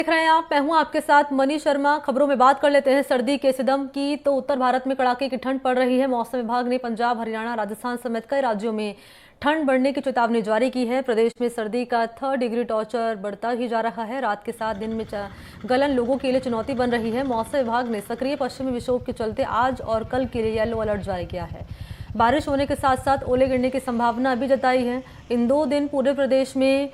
देख रहे हैं आप, मैं हूं आपके साथ मनी शर्मा। खबरों में बात कर लेते हैं सर्दी के सिदम की। तो उत्तर भारत में कड़ाके की ठंड पड़ रही है। मौसम विभाग ने पंजाब, हरियाणा, राजस्थान समेत कई राज्यों में ठंड बढ़ने की चेतावनी जारी की है। प्रदेश में सर्दी का 3rd डिग्री टॉर्चर बढ़ता ही जा रहा है। रात के साथ दिन में गलन लोगों के लिए चुनौती बन रही है। मौसम विभाग ने सक्रिय पश्चिमी विक्षोभ के चलते आज और कल के लिए येलो अलर्ट जारी किया है। बारिश होने के साथ साथ ओले गिरने की संभावना भी जताई है। इन 2 दिन पूरे प्रदेश में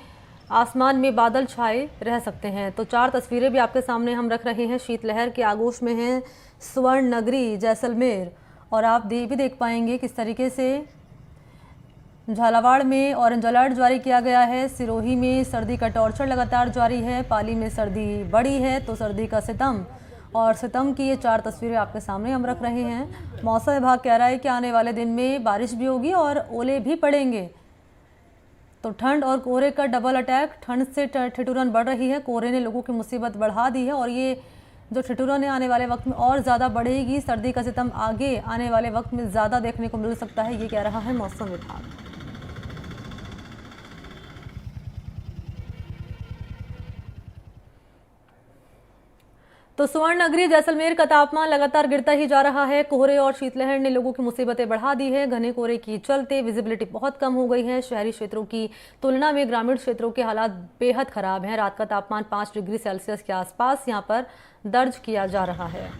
आसमान में बादल छाए रह सकते हैं। तो 4 तस्वीरें भी आपके सामने हम रख रहे हैं। शीतलहर के आगोश में है स्वर्ण नगरी जैसलमेर, और आप भी देख पाएंगे किस तरीके से झालावाड़ में ऑरेंज अलर्ट जारी किया गया है। सिरोही में सर्दी का टॉर्चर लगातार जारी है। पाली में सर्दी बढ़ी है तो सर्दी का सितम, और सितम की ये 4 तस्वीरें आपके सामने हम रख रहे हैं। मौसम विभाग कह रहा है कि आने वाले दिन में बारिश भी होगी और ओले भी पड़ेंगे। तो ठंड और कोहरे का डबल अटैक। ठंड से ठिठुरन बढ़ रही है, कोहरे ने लोगों की मुसीबत बढ़ा दी है, और ये जो ठिठुरन है आने वाले वक्त में और ज़्यादा बढ़ेगी। सर्दी का सितम आगे आने वाले वक्त में ज़्यादा देखने को मिल सकता है, ये कह रहा है मौसम विभाग। तो स्वर्ण नगरी जैसलमेर का तापमान लगातार गिरता ही जा रहा है। कोहरे और शीतलहर ने लोगों की मुसीबतें बढ़ा दी है। घने कोहरे की चलते विजिबिलिटी बहुत कम हो गई है। शहरी क्षेत्रों की तुलना में ग्रामीण क्षेत्रों के हालात बेहद खराब हैं। रात का तापमान 5 डिग्री सेल्सियस के आसपास यहां पर दर्ज किया जा रहा है।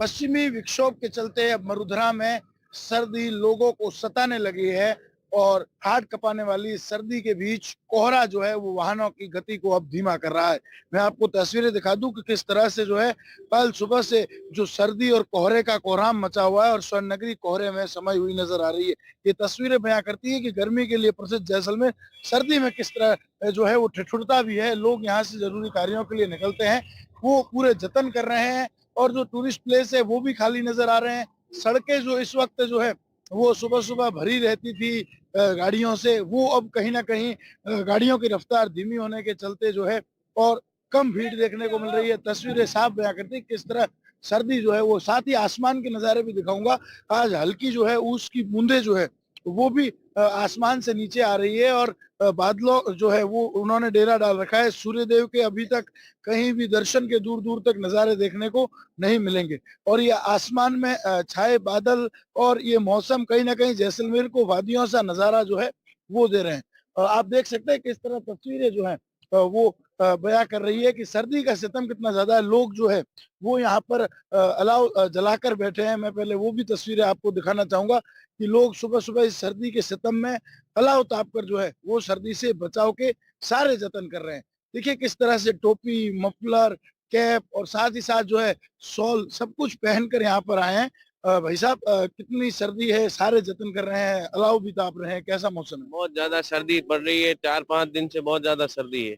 पश्चिमी विक्षोभ के चलते अब मरुधरा में सर्दी लोगों को सताने लगी है और हाथ कपाने वाली सर्दी के बीच कोहरा जो है वो वाहनों की गति को अब धीमा कर रहा है। मैं आपको तस्वीरें दिखा दूं कि किस तरह से जो है कल सुबह से जो सर्दी और कोहरे का कोहराम मचा हुआ है और स्वर्ण नगरी कोहरे में समाई हुई नजर आ रही है। ये तस्वीरें बयां करती है कि गर्मी के लिए प्रसिद्ध जैसलमेर सर्दी में किस तरह जो है वो ठिठुरता भी है। लोग यहाँ से जरूरी कार्यों के लिए निकलते हैं, वो पूरे जतन कर रहे हैं, और जो टूरिस्ट प्लेस है वो भी खाली नजर आ रहे हैं। सड़कें जो इस वक्त जो है वो सुबह सुबह भरी रहती थी गाड़ियों से, वो अब कहीं ना कहीं गाड़ियों की रफ्तार धीमी होने के चलते जो है और कम भीड़ देखने को मिल रही है। तस्वीरें साफ बयां करती किस तरह सर्दी जो है वो। साथ ही आसमान के नजारे भी दिखाऊंगा। आज हल्की जो है उसकी की बूंदे जो है वो भी आसमान से नीचे आ रही है, और बादलों जो है वो उन्होंने डेरा डाल रखा है। सूर्यदेव के अभी तक कहीं भी दर्शन के दूर दूर तक नजारे देखने को नहीं मिलेंगे, और ये आसमान में छाए बादल और ये मौसम कहीं ना कहीं जैसलमेर को वादियों सा नजारा जो है वो दे रहे हैं। आप देख सकते हैं किस तरह तस्वीरें जो है वो बयां कर रही है कि सर्दी का सितम कितना ज्यादा है। लोग जो है वो यहाँ पर अलाव जलाकर बैठे हैं। मैं पहले वो भी तस्वीरें आपको दिखाना चाहूंगा कि लोग सुबह सुबह इस सर्दी के सितम में अलाव ताप कर जो है वो सर्दी से बचाव के सारे जतन कर रहे हैं। देखिए किस तरह से टोपी, मफलर, कैप और साथ ही साथ जो है शॉल सब कुछ पहनकर यहाँ पर आए हैं। भाई साहब, कितनी सर्दी है, सारे जतन कर रहे हैं, अलाव भी ताप रहे हैं, कैसा मौसम है? बहुत ज्यादा सर्दी पड़ रही है, 4-5 दिन से बहुत ज्यादा सर्दी है।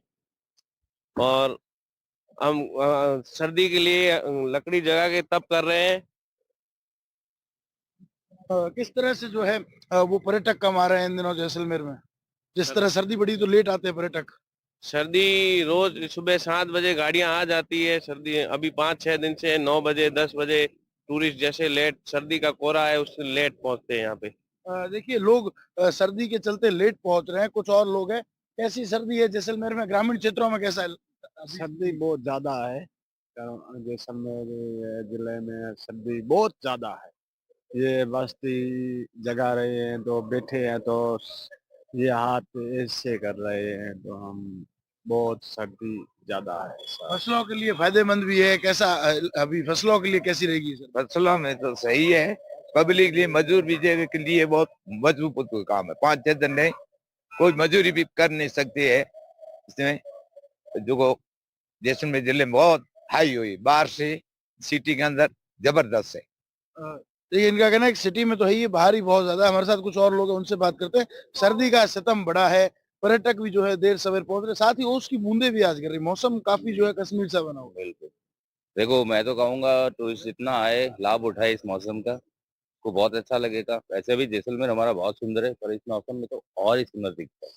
और हम सर्दी के लिए लकड़ी जगा के तप कर रहे हैं। किस तरह से जो है वो पर्यटक कम आ रहे हैं इन दिनों जैसलमेर में? जिस तरह सर्दी बढ़ी तो लेट आते हैं पर्यटक। सर्दी रोज सुबह 7 बजे गाड़ियां आ जाती है। सर्दी अभी 5-6 दिन से 9 बजे 10 बजे टूरिस्ट जैसे लेट, सर्दी का कोहरा है उससे लेट पहुंचते हैं यहाँ पे। देखिए लोग सर्दी के चलते लेट पहुंच रहे हैं, कुछ और लोग हैं। कैसी सर्दी है जैसलमेर में, ग्रामीण क्षेत्रों में कैसा है अभी? सर्दी बहुत ज्यादा है। जैसलमेर जिले में सर्दी बहुत ज्यादा है। ये बस्ती जगा रहे हैं तो बैठे हैं तो ये हाथ ऐसे कर रहे हैं तो हम बहुत सर्दी ज्यादा है सर। फसलों के लिए फायदेमंद भी है, कैसा अभी फसलों के लिए कैसी रहेगी सर? फसलों में तो सही है, पब्लिक लिए मजदूर भी के लिए बहुत मजबूत काम है। 5-6 दिन नहीं, कोई मजदूरी भी कर नहीं सकती है इसमें। जो को जैसलमेर जिले में बहुत हाई हुई बाहर से सिटी के अंदर जबरदस्त है। देखिए इनका कहना है कि सिटी में तो है ही, बाहर ही बहुत ज्यादा है। हमारे साथ कुछ और लोग हैं, उनसे बात करते हैं। सर्दी का सितम बड़ा है, पर्यटक भी जो है देर सवेर पहुंच रहे, साथ ही ओस की बूंदे भी आज गिर रही। मौसम काफी जो है कश्मीर सा बना हुआ है। बिल्कुल, देखो मैं तो कहूंगा टूरिस्ट जितना आए लाभ उठाए इस मौसम का, को बहुत अच्छा लगेगा। वैसे भी जैसलमेर हमारा बहुत सुंदर है, पर इस मौसम में तो और ही सुंदर दिखता है।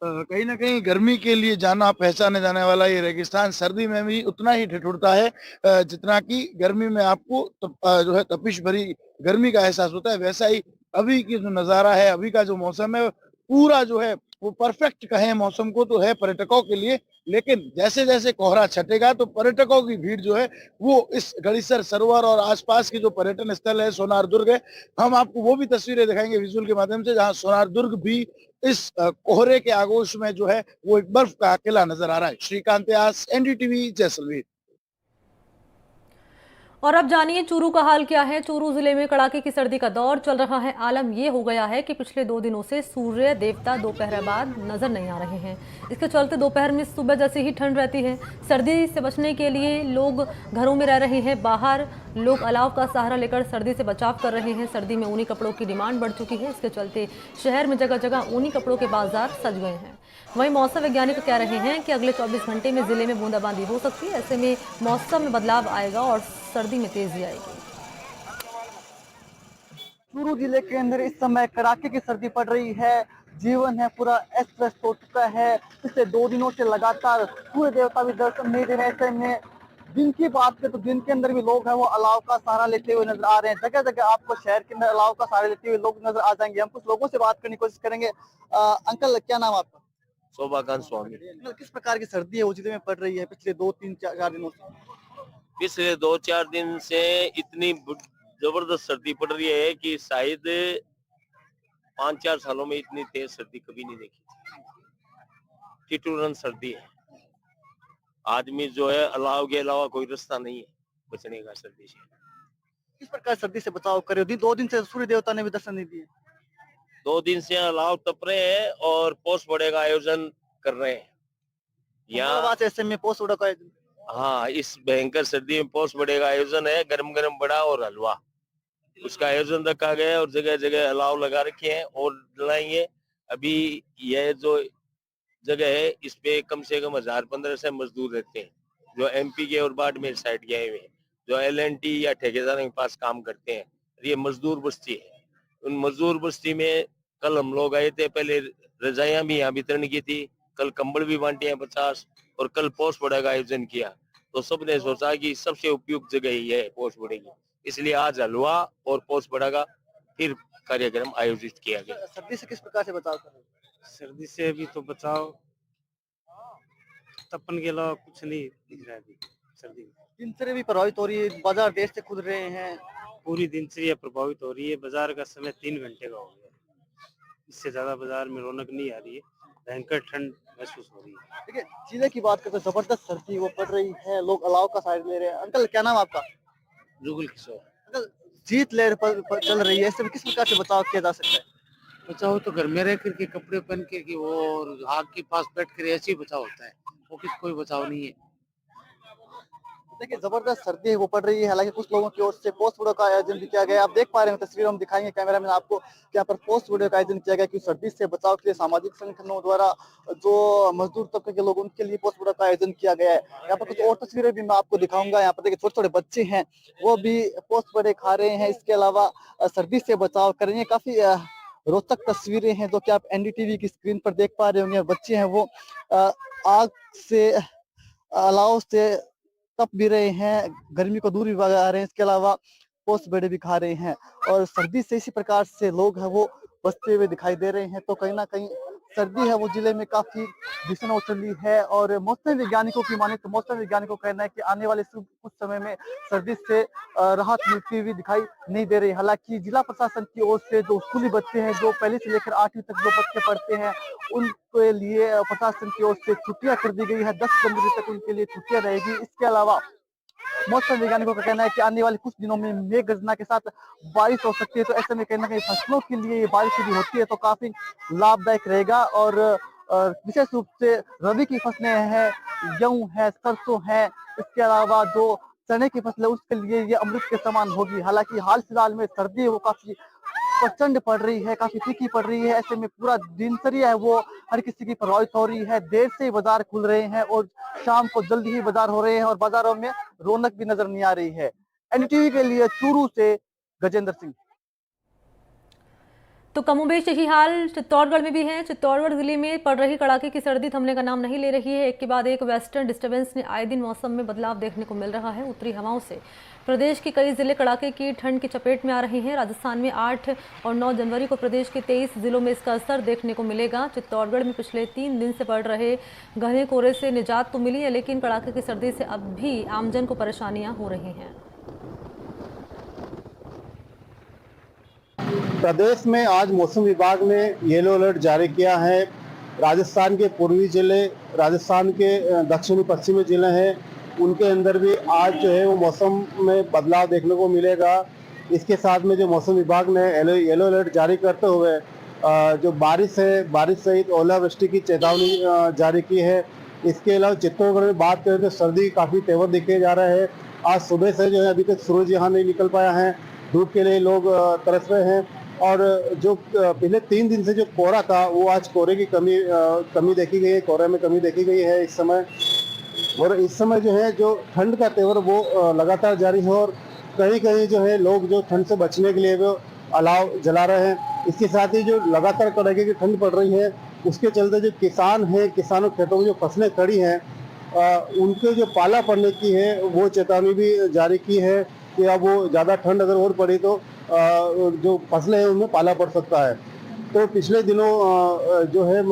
कहीं ना कहीं गर्मी के लिए जाना पहचाने जाने वाला ये रेगिस्तान सर्दी में भी उतना ही ठिठुरता है जितना कि गर्मी में आपको जो है तपिश भरी गर्मी का एहसास होता है, वैसा ही अभी की जो नजारा है, अभी का जो मौसम है, पूरा जो है वो परफेक्ट कहें मौसम को तो है पर्यटकों के लिए। लेकिन जैसे जैसे कोहरा छटेगा तो पर्यटकों की भीड़ जो है वो इस गड़ीसर सरोवर और आसपास की जो पर्यटन स्थल है सोनार दुर्ग है, हम आपको वो भी तस्वीरें दिखाएंगे विजुअल के माध्यम से, जहां सोनार दुर्ग भी इस कोहरे के आगोश में जो है वो एक बर्फ का किला नजर आ रहा है। श्रीकांत व्यास, एनडीटीवी, जैसलमेर। और अब जानिए चूरू का हाल क्या है। चूरू जिले में कड़ाके की सर्दी का दौर चल रहा है। आलम ये हो गया है कि पिछले 2 दिनों से सूर्य देवता दोपहर बाद नजर नहीं आ रहे हैं। इसके चलते दोपहर में सुबह जैसे ही ठंड रहती है। सर्दी से बचने के लिए लोग घरों में रह रहे हैं। बाहर लोग अलाव का सहारा लेकर सर्दी से बचाव कर रहे हैं। सर्दी में ऊनी कपड़ों की डिमांड बढ़ चुकी है। इसके चलते शहर में जगह जगह ऊनी कपड़ों के बाजार सज गए हैं। वहीं मौसम वैज्ञानिक कह रहे हैं कि अगले 24 घंटे में जिले में बूंदाबांदी हो सकती है। ऐसे में मौसम में बदलाव आएगा और सर्दी में तेजी आएगी। चूरू जिले के अंदर इस समय कड़ाके की सर्दी पड़ रही है। जीवन है पूरा अस्त व्यस्त हो चुका है। पिछले 2 दिनों से लगातार सूर्य देवता भी दर्शन नहीं दे रहे। ऐसे में दिन की बात करें तो दिन के अंदर भी लोग हैं वो अलाव का सहारा लेते हुए नजर आ रहे हैं। जगह जगह आपको शहर के अंदर अलाव का सहारा लेते हुए लोग नजर आ जाएंगे। हम कुछ लोगों से बात करने की कोशिश करेंगे। अंकल क्या नाम आपका? शोभाकांत स्वामी। अंकल, किस प्रकार की सर्दी है वो जिले में पड़ रही है पिछले 2-3-4 दिनों से? पिछले 2-4 दिन से इतनी जबरदस्त सर्दी पड़ रही है कि शायद 5-4 सालों में इतनी तेज सर्दी कभी नहीं देखी थी। ठिठुरन सर्दी है। आदमी जो है अलाव के अलावा कोई रास्ता नहीं है बचने का सर्दी से। किस प्रकार सर्दी से बचाव कर रहे हो? 2 दिन से सूर्य देवता ने भी दर्शन नहीं दिए। 2 दिन से अलाव तप रहे हैं और पोष बड़े का आयोजन कर रहे हैं यहाँ। ऐसे में पोस्ट उड़ा का हाँ, इस भयंकर सर्दी में पोष बड़े का आयोजन है। गरम गरम बड़ा और हलवा, उसका आयोजन रखा गया है और जगह जगह अलाव लगा रखे हैं और जलाएंगे। अभी यह जो जगह है इस पे कम से कम 1000-1500 मजदूर रहते हैं जो एमपी के और बाड़मेर साइड के आए हुए हैं, जो एलएनटी या ठेकेदारों के पास काम करते हैं। ये मजदूर बस्ती है। उन मजदूर बस्ती में कल हम लोग आए थे। पहले रजाइयां भी यहाँ वितरण की थी, कल कंबल भी बांटे हैं 50, और कल पोस्ट बड़ा का आयोजन किया। तो सबने सोचा कि सबसे उपयुक्त जगह ही है पोस्ट बड़े की, इसलिए आज हलवा और पोस्ट बड़ा का फिर कार्यक्रम आयोजित किया गया। सर्दी से किस प्रकार से बचाव कर रहे हो? सर्दी से अभी तो बचाव तपन के अलावा कुछ नहीं दिख रहा है अभी सर्दी में। दिनचर्या भी प्रभावित हो रही है। बाजार देर से खुल रहे हैं। पूरी दिनचर्या प्रभावित हो रही है। बाजार का समय 3 घंटे का हो गया। इससे ज्यादा बाजार में रौनक नहीं आ रही है। भयंकर ठंड महसूस हो रही है। देखिए, जिले की बात करते जबरदस्त सर्दी वो पड़ रही है। लोग अलाव का साइड ले रहे हैं। अंकल, क्या नाम आपका? जुगल किशोर। अंकल, शीत लहर पर चल रही है। इससे किस प्रकार से बचाव किया जा सकता है? बचाव तो घर में रह करके कपड़े पहन के कि वो और आग के पास बैठ कर ऐसे ही बचाव होता है। वो कोई बचाव नहीं है। देखिए, जबरदस्त सर्दी है वो पड़ रही है। हालांकि कुछ लोगों की ओर से पोस्ट वीडियो का आयोजन भी किया गया है। आप देख पा रहे हैं, तस्वीर हम दिखाएंगे कैमरा में आपको, यहाँ पर पोस्ट वीडियो का आयोजन किया गया कि सर्दी से बचाव के लिए सामाजिक संगठनों द्वारा जो मजदूर तबके के लोग उनके लिए पोस्ट वीडियो का आयोजन किया गया है। यहाँ पर कुछ और तस्वीरें भी मैं आपको दिखाऊंगा। यहाँ पर देखिए, छोटे छोटे बच्चे हैं वो भी पोस्ट वीडियो खा रहे हैं। इसके अलावा सर्दी से बचाव कर रहे हैं। काफी रोचक तस्वीरें हैं जो कि आप एनडीटीवी की स्क्रीन पर देख पा रहे होंगे। बच्चे हैं वो आग से अलाव से तप भी रहे हैं, गर्मी को दूर भी भगा रहे हैं। इसके अलावा पोस्ट बेड़े भी खा रहे हैं और सर्दी से इसी प्रकार से लोग हैं वो बचते हुए दिखाई दे रहे हैं। तो कहीं ना कहीं सर्दी है वो जिले में काफी भीषण हो चली है। और मौसम वैज्ञानिकों की माने तो मौसम वैज्ञानिकों का कहना है कि आने वाले कुछ समय में सर्दी से राहत मिलती हुई दिखाई नहीं दे रही। हालांकि जिला प्रशासन की ओर से जो स्कूली बच्चे हैं जो पहले से लेकर 8वीं तक जो बच्चे पढ़ते हैं उनके लिए प्रशासन की ओर से छुट्टियां कर दी गई है। 10 जनवरी तक उनके लिए छुट्टियां रहेगी। इसके अलावा मौसम वैज्ञानिकों का कहना है कि आने वाले कुछ दिनों में मेघ गर्जना के साथ बारिश हो सकती है। तो ऐसे में कहीं ना कहीं फसलों के लिए बारिश यदि होती है तो काफी लाभदायक रहेगा। और विशेष रूप से रबी की फसलें हैं, गेहूं है, सरसों है, इसके अलावा जो चने की फसल है उसके लिए ये अमृत के समान होगी। हालांकि हाल फिलहाल में सर्दी है वो काफी प्रचंड पड़ रही है, काफी तीखी पड़ रही है। ऐसे में पूरा दिनचर्या है वो हर किसी की प्रभावित हो रही है। देर से बाजार खुल रहे हैं और शाम को जल्दी ही बाजार हो रहे हैं और बाजारों में रौनक भी नजर नहीं आ रही है। एनडीटीवी के लिए चूरू से गजेंद्र सिंह। तो कमोबेश यही हाल चित्तौड़गढ़ में भी है। चित्तौड़गढ़ जिले में पड़ रही कड़ाके की सर्दी थमने का नाम नहीं ले रही है। एक के बाद एक वेस्टर्न डिस्टर्बेंस ने आए दिन मौसम में बदलाव देखने को मिल रहा है। उत्तरी हवाओं से प्रदेश के कई जिले कड़ाके की ठंड की चपेट में आ रहे हैं। राजस्थान में 8 और 9 जनवरी को प्रदेश के 23 जिलों में इसका असर देखने को मिलेगा। चित्तौड़गढ़ में पिछले 3 दिन से पड़ रहे घने कोहरे से निजात तो मिली है, लेकिन कड़ाके की सर्दी से अब भी आमजन को परेशानियां हो रही हैं। प्रदेश में आज मौसम विभाग ने येलो अलर्ट जारी किया है। राजस्थान के पूर्वी जिले, राजस्थान के दक्षिणी पश्चिमी जिले हैं, उनके अंदर भी आज जो है वो मौसम में बदलाव देखने को मिलेगा। इसके साथ में जो मौसम विभाग ने येलो अलर्ट जारी करते हुए जो बारिश है, बारिश सहित ओलावृष्टि की चेतावनी जारी की है। इसके अलावा चित्तौड़गढ़ में बात करें तो सर्दी काफ़ी तेवर दिखे जा रहा है। आज सुबह से जो है अभी तक सूरज यहाँ नहीं निकल पाया है, धूप के लिए लोग तरस रहे हैं। और जो पिछले 3 दिन से जो कोहरा था वो आज कोहरे की कमी देखी गई है, कोहरे में कमी देखी गई है इस समय। और इस समय जो है जो ठंड का तेवर वो लगातार जारी है और कहीं कहीं जो है लोग जो ठंड से बचने के लिए वो अलाव जला रहे हैं। इसके साथ ही जो लगातार कड़ाके की ठंड पड़ रही है उसके चलते जो किसान हैं, किसानों खेतों में जो फसलें खड़ी हैं उनके जो पाला पड़ने की है वो चेतावनी भी जारी की है कि अब वो ज़्यादा ठंड अगर और पड़ी तो जो फसलें हैं उनमें पाला पड़ सकता है। तो पिछले दिनों जो है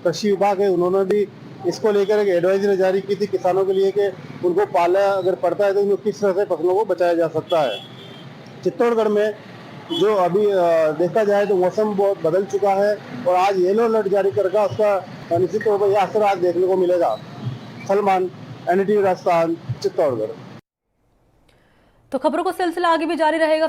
कृषि विभाग है उन्होंने भी इसको लेकर एक एडवाइजरी जारी की थी किसानों के लिए कि उनको पाला अगर पड़ता है तो उनको किस तरह से फसलों को बचाया जा सकता है। चित्तौड़गढ़ में जो अभी देखा जाए तो मौसम बहुत बदल चुका है और आज येलो अलर्ट जारी करेगा, उसका निश्चित तौर पर यह असर आज देखने को मिलेगा। सलमान, NDTV राजस्थान, चित्तौड़गढ़। तो खबरों का सिलसिला आगे भी जारी रहेगा।